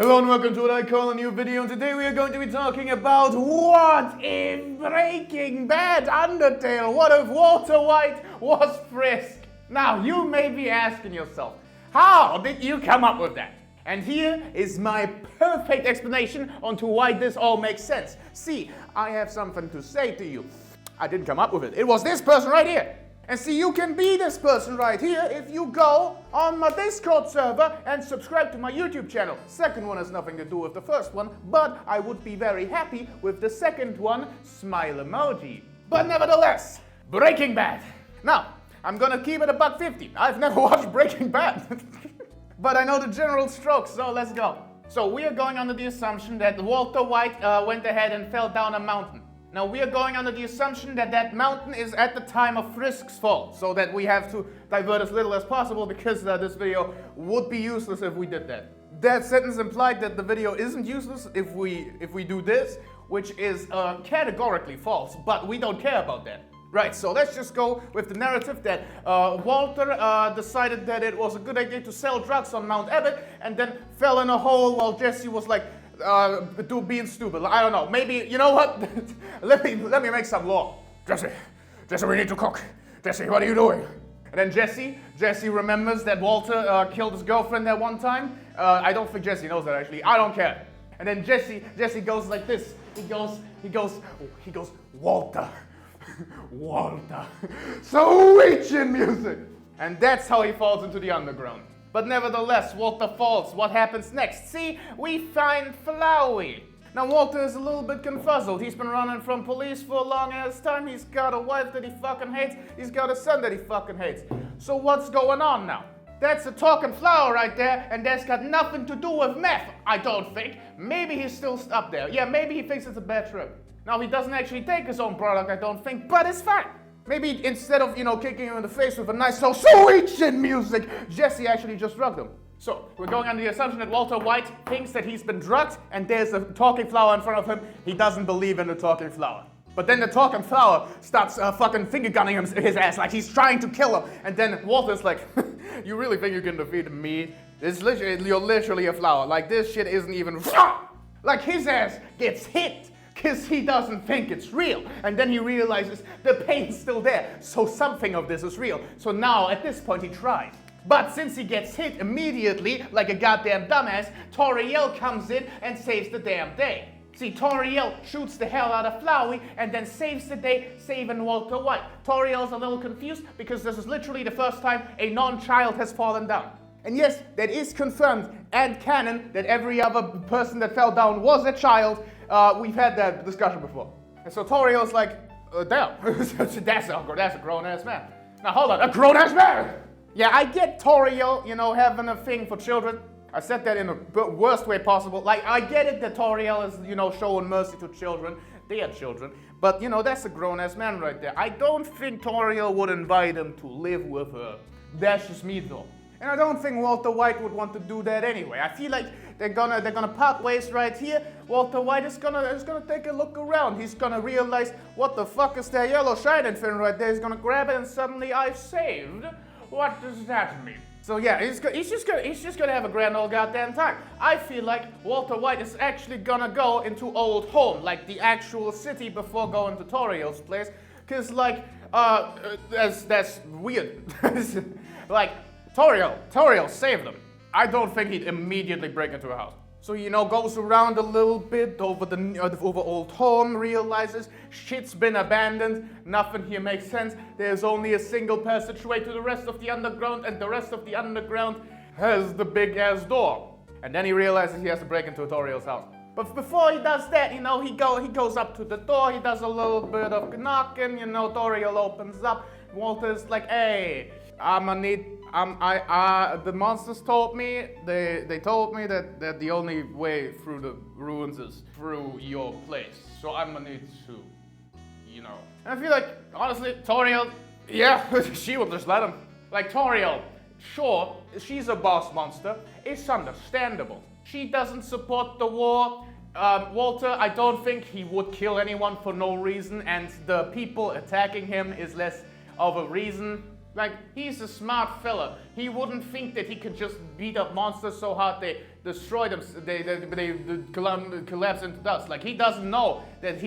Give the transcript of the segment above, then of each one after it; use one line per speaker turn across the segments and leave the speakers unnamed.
Hello and welcome to what I call a new video, and today we are going to be talking about what if Breaking Bad Undertale, what if Walter White was Frisk? Now you may be asking yourself, how did you come up with that? And here is my perfect explanation onto why this all makes sense. See, I have something to say to you. I didn't come up with it. It was this person right here. And see, you can be this person right here if you go on my Discord server and subscribe to my YouTube channel. Second one has nothing to do with the first one, but I would be very happy with the second one, smile emoji. But nevertheless, Breaking Bad. Now, I'm gonna keep it $1.50. I've never watched Breaking Bad. But I know the general strokes, so let's go. So we are going under the assumption that Walter White went ahead and fell down a mountain. Now we are going under the assumption that that mountain is at the time of Frisk's fall, so that we have to divert as little as possible because this video would be useless if we did that. That sentence implied that the video isn't useless if we do this, which is categorically false, but we don't care about that. Right, so let's just go with the narrative that Walter decided that it was a good idea to sell drugs on Mount Abbott and then fell in a hole while Jesse was like, being stupid. I don't know. Maybe, you know what? let me make some law. Jesse, we need to cook. Jesse, what are you doing? And then Jesse remembers that Walter killed his girlfriend that one time. I don't think Jesse knows that actually. I don't care. And then Jesse goes like this. He goes, Walter. Walter. Sweet chin music. And that's how he falls into the underground. But nevertheless, Walter falls. What happens next? See, we find Flowey. Now Walter is a little bit confuzzled. He's been running from police for a long ass time. He's got a wife that he fucking hates. He's got a son that he fucking hates. So what's going on now? That's a talking flower right there, and that's got nothing to do with meth, I don't think. Maybe he's still up there. Yeah, maybe he thinks it's a bad trip. Now he doesn't actually take his own product, I don't think, but it's fine. Maybe instead of, kicking him in the face with a nice so sweet chin music, Jesse actually just drugged him. So, we're going under the assumption that Walter White thinks that he's been drugged and there's a talking flower in front of him. He doesn't believe in the talking flower. But then the talking flower starts fucking finger gunning his ass like he's trying to kill him. And then Walter's like, you really think you can defeat me? You're literally a flower. Like, this shit isn't even... Like, his ass gets hit. Because he doesn't think it's real. And then he realizes the pain's still there. So something of this is real. So now, at this point, he tries. But since he gets hit immediately, like a goddamn dumbass, Toriel comes in and saves the damn day. See, Toriel shoots the hell out of Flowey and then saves the day, saving Walter White. Toriel's a little confused because this is literally the first time a non-child has fallen down. And yes, that is confirmed and canon that every other person that fell down was a child. We've had that discussion before. And so Toriel's like, damn, that's a grown-ass man. Now hold on, a grown-ass man! Yeah, I get Toriel, having a thing for children. I said that in the worst way possible. Like, I get it that Toriel is, showing mercy to children. They are children. But, that's a grown-ass man right there. I don't think Toriel would invite him to live with her. That's just me, though. And I don't think Walter White would want to do that anyway. I feel like they're gonna part ways right here. Walter White is gonna take a look around. He's gonna realize, what the fuck is that yellow shining thing right there? He's gonna grab it and suddenly I've saved. What does that mean? So yeah, he's just gonna have a grand old goddamn time. I feel like Walter White is actually gonna go into Old Home, like the actual city before going to Toriel's place. Cause like, that's weird. Like, Toriel saved him. I don't think he'd immediately break into a house. So, goes around a little bit over Old Home, realizes shit's been abandoned, nothing here makes sense, there's only a single passageway to the rest of the underground, and the rest of the underground has the big-ass door. And then he realizes he has to break into Toriel's house. But before he does that, he goes up to the door, he does a little bit of knocking, Toriel opens up, Walter's like, hey, the monsters told me, they told me that the only way through the ruins is through your place. So I'm gonna need to, And I feel like, honestly, Toriel, yeah, she would just let him. Like, Toriel, sure, she's a boss monster. It's understandable. She doesn't support the war. Walter, I don't think he would kill anyone for no reason, and the people attacking him is less of a reason. Like, he's a smart fella. He wouldn't think that he could just beat up monsters so hard the destroy them. They collapse into dust. Like, he doesn't know that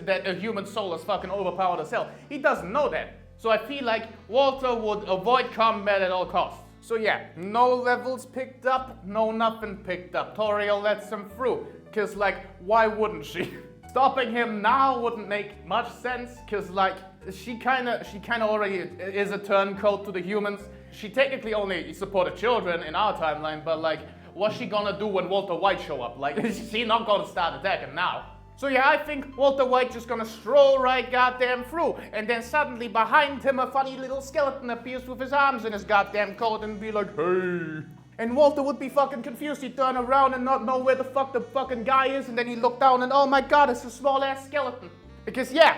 that a human soul is fucking overpowered as hell. He doesn't know that. So I feel like Walter would avoid combat at all costs. So yeah, no levels picked up, no nothing picked up. Toriel lets him through, cause like, why wouldn't she? Stopping him now wouldn't make much sense, cause like, she kinda already is a turncoat to the humans. She technically only supported children in our timeline, but like, what's she gonna do when Walter White show up? Like, she's not gonna start attacking now. So yeah, I think Walter White just gonna stroll right goddamn through, and then suddenly behind him a funny little skeleton appears with his arms in his goddamn coat and be like, hey. And Walter would be fucking confused. He'd turn around and not know where the fuck the fucking guy is, and then he'd look down and oh my god, it's a small ass skeleton. Because yeah,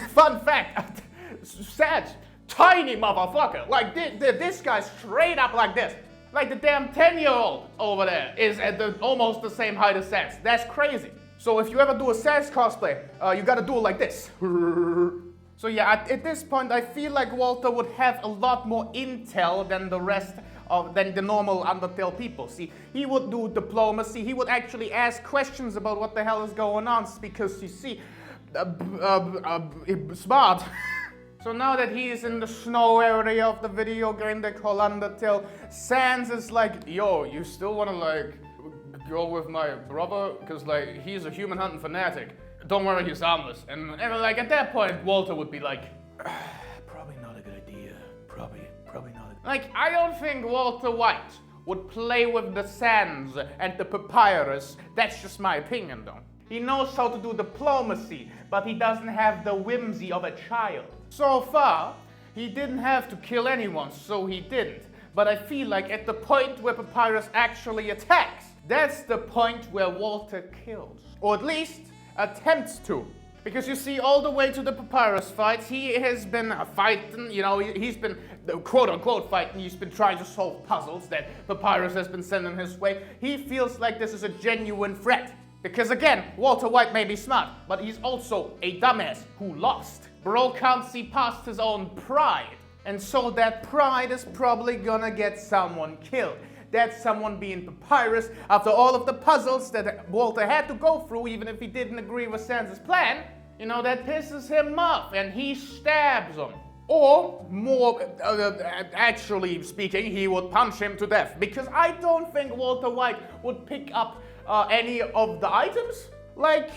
fun fact, Sag, tiny motherfucker. Like this guy straight up like this. Like the damn 10-year-old over there is at almost the same height as Sag. That's crazy. So if you ever do a Sans cosplay, you gotta do it like this. So yeah, at this point, I feel like Walter would have a lot more intel than the normal Undertale people. See, he would do diplomacy, he would actually ask questions about what the hell is going on, because you see, smart. So now that he is in the snow area of the video game they call Undertale, Sans is like, yo, you still wanna like, go with my brother, because like he's a human hunting fanatic. Don't worry, he's harmless. And like at that point, Walter would be like, probably not a good idea. Probably not. Like, I don't think Walter White would play with the sands and the papyrus. That's just my opinion, though. He knows how to do diplomacy, but he doesn't have the whimsy of a child. So far, he didn't have to kill anyone, so he didn't. But I feel like at the point where Papyrus actually attacks, that's the point where Walter kills. Or at least, attempts to. Because you see, all the way to the Papyrus fights, he has been fighting, you know, he's been quote-unquote fighting, he's been trying to solve puzzles that Papyrus has been sending his way. He feels like this is a genuine threat. Because again, Walter White may be smart, but he's also a dumbass who lost. Bro can't see past his own pride. And so that pride is probably gonna get someone killed. That's someone being Papyrus after all of the puzzles that Walter had to go through, even if he didn't agree with Sans' plan. You know, that pisses him off and he stabs him. Or, more actually speaking, he would punch him to death. Because I don't think Walter White would pick up any of the items. Like,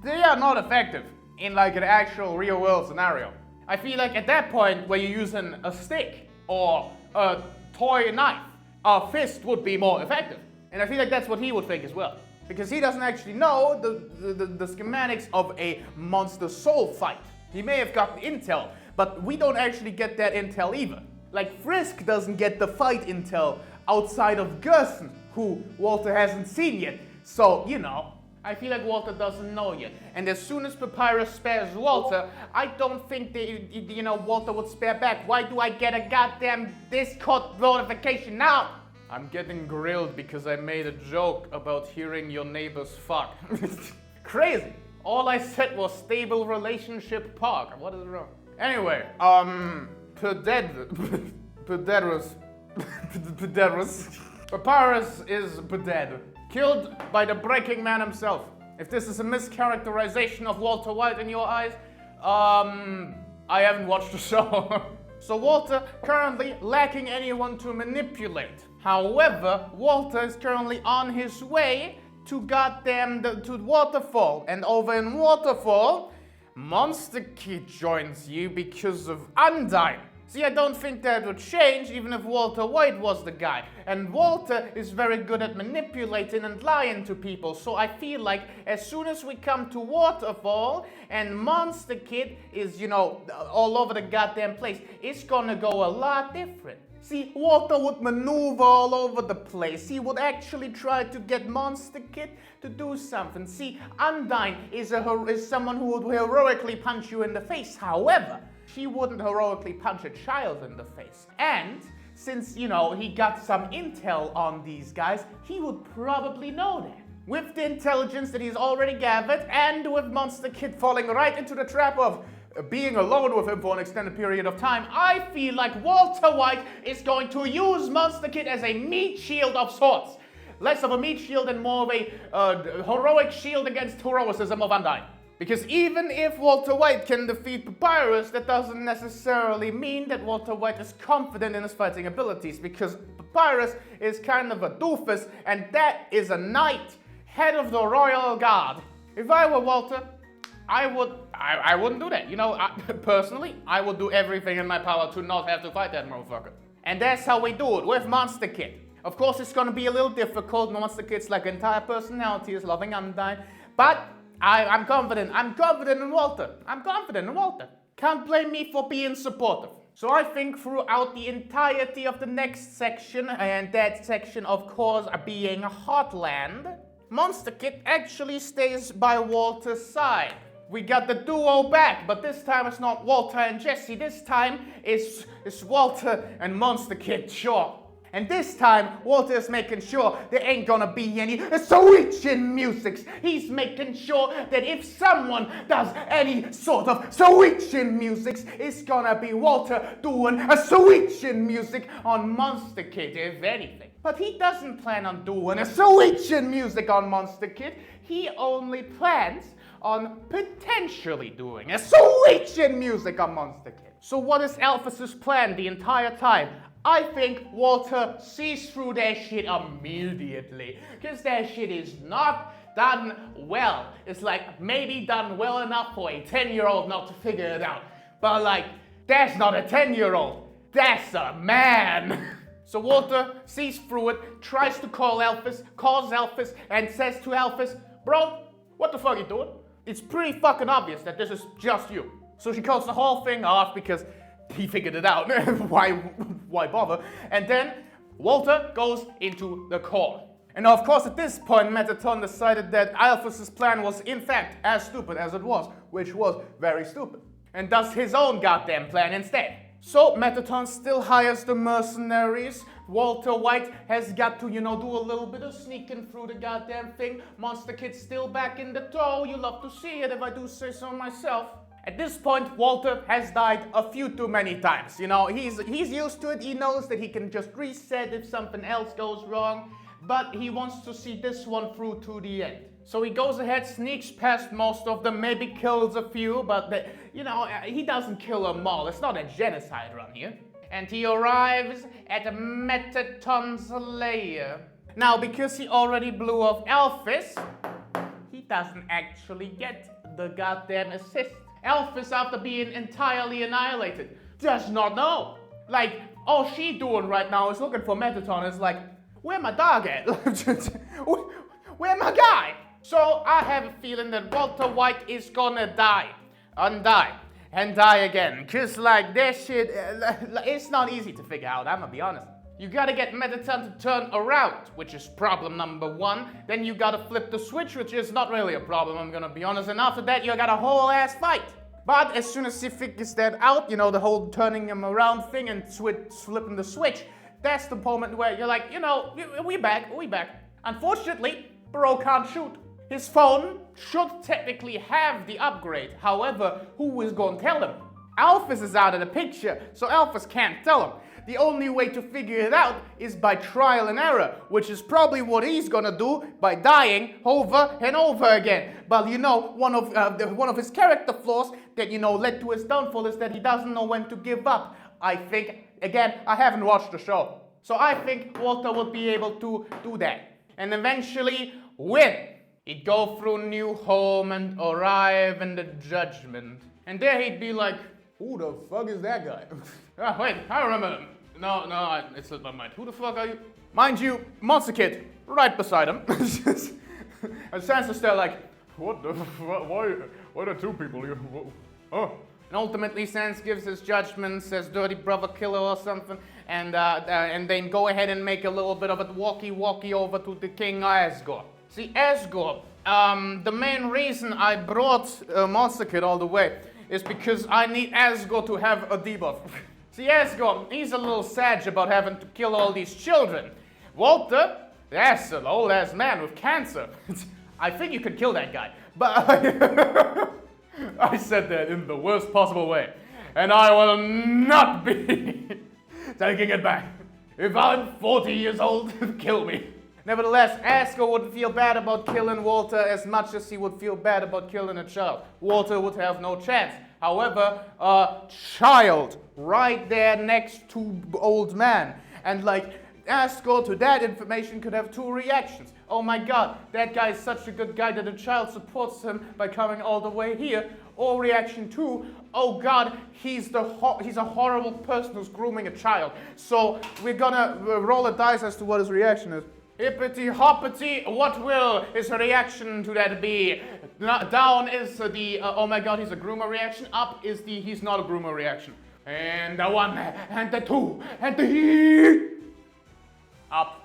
they are not effective in like an actual real world scenario. I feel like at that point where you're using a stick or a toy knife, a fist would be more effective. And I feel like that's what he would think as well. Because he doesn't actually know the schematics of a monster soul fight. He may have gotten intel, but we don't actually get that intel either. Like Frisk doesn't get the fight intel outside of Gerson, who Walter hasn't seen yet. So, you know, I feel like Walter doesn't know yet. And as soon as Papyrus spares Walter, I don't think Walter would spare back. Why do I get a goddamn Discord notification now? I'm getting grilled because I made a joke about hearing your neighbors fuck. Crazy. All I said was stable relationship park. What is wrong? Anyway, Papyrus is dead. Killed by the Breaking Man himself. If this is a mischaracterization of Walter White in your eyes, I haven't watched the show. So Walter currently lacking anyone to manipulate. However, Walter is currently on his way to to Waterfall. And over in Waterfall, Monster Kid joins you because of Undyne. See, I don't think that would change even if Walter White was the guy. And Walter is very good at manipulating and lying to people. So I feel like as soon as we come to Waterfall and Monster Kid is, you know, all over the goddamn place, it's gonna go a lot different. See, Walter would maneuver all over the place. He would actually try to get Monster Kid to do something. See, Undyne is someone who would heroically punch you in the face. However, she wouldn't heroically punch a child in the face. And since, you know, he got some intel on these guys, he would probably know that. With the intelligence that he's already gathered, and with Monster Kid falling right into the trap of being alone with him for an extended period of time, I feel like Walter White is going to use Monster Kid as a meat shield of sorts. less of a meat shield and more of a heroic shield against heroicism of Undyne. Because even if Walter White can defeat Papyrus, that doesn't necessarily mean that Walter White is confident in his fighting abilities, because Papyrus is kind of a doofus, and that is a knight, head of the royal guard. If I were Walter, I wouldn't do that. You know, personally, I would do everything in my power to not have to fight that motherfucker. And that's how we do it with Monster Kid. Of course, it's gonna be a little difficult. Monster Kid's like entire personality is loving Undyne, but I'm confident. I'm confident in Walter. I'm confident in Walter. Can't blame me for being supportive. So I think throughout the entirety of the next section, and that section of course being Hotland, Monster Kid actually stays by Walter's side. We got the duo back, but this time it's not Walter and Jesse. This time it's Walter and Monster Kid, sure. And this time, Walter is making sure there ain't gonna be any switching musics. He's making sure that if someone does any sort of switching musics, it's gonna be Walter doing a switching music on Monster Kid, if anything. But he doesn't plan on doing a switching music on Monster Kid. He only plans on potentially doing a switching music on Monster Kid. So what is Alphys's plan the entire time? I think Walter sees through that shit immediately, because that shit is not done well. It's like maybe done well enough for a 10-year-old not to figure it out. But like, that's not a 10-year-old, that's a man. So Walter sees through it, tries to call Alphys, calls Alphys, and says to Alphys, bro, what the fuck you doing? It's pretty fucking obvious that this is just you. So she calls the whole thing off because he figured it out. Why bother? And then Walter goes into the call. And of course, at this point, Mettaton decided that Alphys's plan was in fact as stupid as it was, which was very stupid, and does his own goddamn plan instead. So Mettaton still hires the mercenaries. Walter White has got to, you know, do a little bit of sneaking through the goddamn thing. Monster Kid's still back in the tow. You love to see it if I do say so myself. At this point, Walter has died a few too many times. You know, he's used to it. He knows that he can just reset if something else goes wrong. But he wants to see this one through to the end. So he goes ahead, sneaks past most of them, maybe kills a few, but, you know, he doesn't kill them all. It's not a genocide run here. And he arrives at Mettaton's lair. Now, because he already blew off Alphys, he doesn't actually get the goddamn assist. Alphys, after being entirely annihilated, does not know. Like, all she doing right now is looking for Mettaton. It's like, where my dog at? Where my guy? So I have a feeling that Walter White is gonna die. Undie. And die again. Cause like, that shit, it's not easy to figure out, I'm gonna be honest. You gotta get Mettaton to turn around, which is problem number one. Then you gotta flip the switch, which is not really a problem, I'm gonna be honest. And after that, you got a whole ass fight. But as soon as he figures that out, you know, the whole turning him around thing and flipping the switch, that's the moment where you're like, you know, we back. Unfortunately, bro can't shoot. His phone should technically have the upgrade. However, who is gonna tell him? Alphys is out of the picture, so Alphys can't tell him. The only way to figure it out is by trial and error, which is probably what he's gonna do by dying over and over again. But you know, one of his character flaws that, you know, led to his downfall is that he doesn't know when to give up. I think, again, I haven't watched the show, so I think Walter would be able to do that. And eventually win. He'd go through New Home and arrive in the Judgment. And there he'd be like, who the fuck is that guy? Ah, wait, I remember him. No, it slipped my mind. Who the fuck are you? Mind you, Monster Kid, right beside him. And Sansa's there like, what the fuck? Why are two people here? Oh. And ultimately, Sans gives his judgment, says dirty brother killer or something, and then go ahead and make a little bit of a walkie-walkie over to the King Asgore. See, Asgore, the main reason I brought Monster Kid all the way is because I need Asgore to have a debuff. See, Asgore, he's a little sad about having to kill all these children. Walter, that's an old-ass man with cancer. I think you could kill that guy, but I said that in the worst possible way, and I will not be taking it back. If I'm 40 years old, kill me. Nevertheless, Asgore wouldn't feel bad about killing Walter as much as he would feel bad about killing a child. Walter would have no chance. However, a child right there next to old man. And like, Asgore to that information could have two reactions. Oh my god, that guy is such a good guy that a child supports him by coming all the way here. Or reaction two, oh god, he's a horrible person who's grooming a child. So we're gonna roll a dice as to what his reaction is. Hippity hoppity, what will his reaction to that be? Down is the, oh my god, he's a groomer reaction. Up is the, he's not a groomer reaction. And the one, and the two, and the up.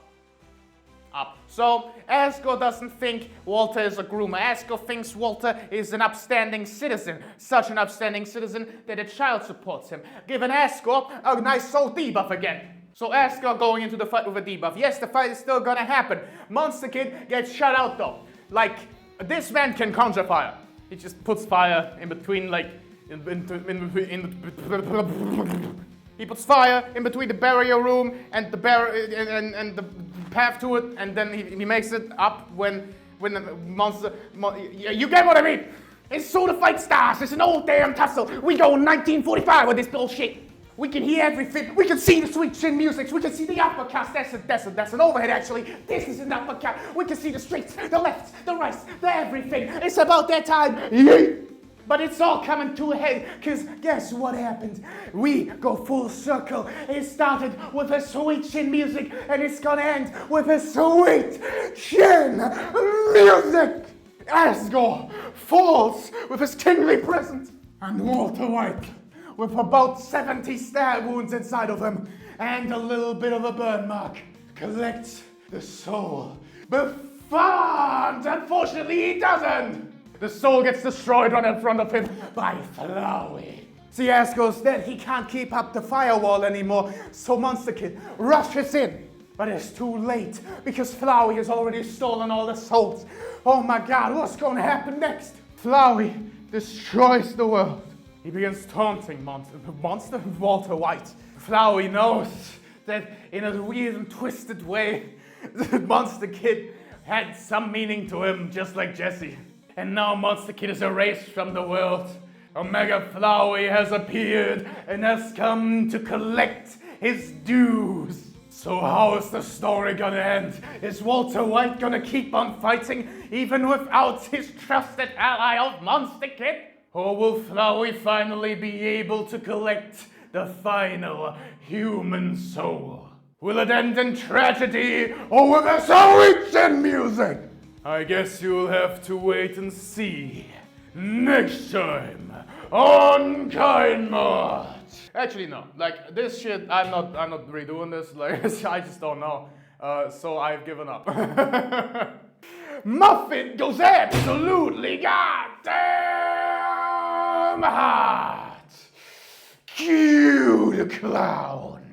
Up. So, Asgore doesn't think Walter is a groomer. Asgore thinks Walter is an upstanding citizen. Such an upstanding citizen that a child supports him. Giving Asgore a nice soul debuff again. So Asgore going into the fight with a debuff. Yes, the fight is still gonna happen. Monster Kid gets shut out though. Like, this man can conjure fire. He just puts fire in between, like, he puts fire in between the barrier room and the and the path to it, and then he makes it up when the monster. You get what I mean? It's so the fight starts. It's an old damn tussle. We go in 1945 with this bullshit. We can hear everything. We can see the sweet chin music. We can see the uppercuts. That's an overhead actually. This is an uppercut. We can see the straights, the lefts, the rights, the everything. It's about that time. Yeet. But it's all coming to a head, because guess what happened? We go full circle. It started with a sweet chin music, and it's gonna end with a sweet chin music. Asgore falls with his kingly presence, and Walter White, with about 70 stab wounds inside of him, and a little bit of a burn mark, collects the soul. But unfortunately he doesn't. The soul gets destroyed right in front of him by Flowey. See, Asgore's dead. He can't keep up the firewall anymore, so Monster Kid rushes in. But it's too late, because Flowey has already stolen all the souls. Oh my god, what's going to happen next? Flowey destroys the world. He begins taunting Monster Walter White. Flowey knows that in a weird and twisted way, the Monster Kid had some meaning to him, just like Jesse. And now Monster Kid is erased from the world. Omega Flowey has appeared and has come to collect his dues. So how is the story gonna end? Is Walter White gonna keep on fighting even without his trusted ally of Monster Kid? Or will Flowey finally be able to collect the final human soul? Will it end in tragedy or with a sweet chin music? I guess you'll have to wait and see next time on Kind Mod. Actually, no. Like, this shit, I'm not redoing this. Like, I just don't know. So I've given up. Muffin goes absolutely goddamn hot. Cue the clown.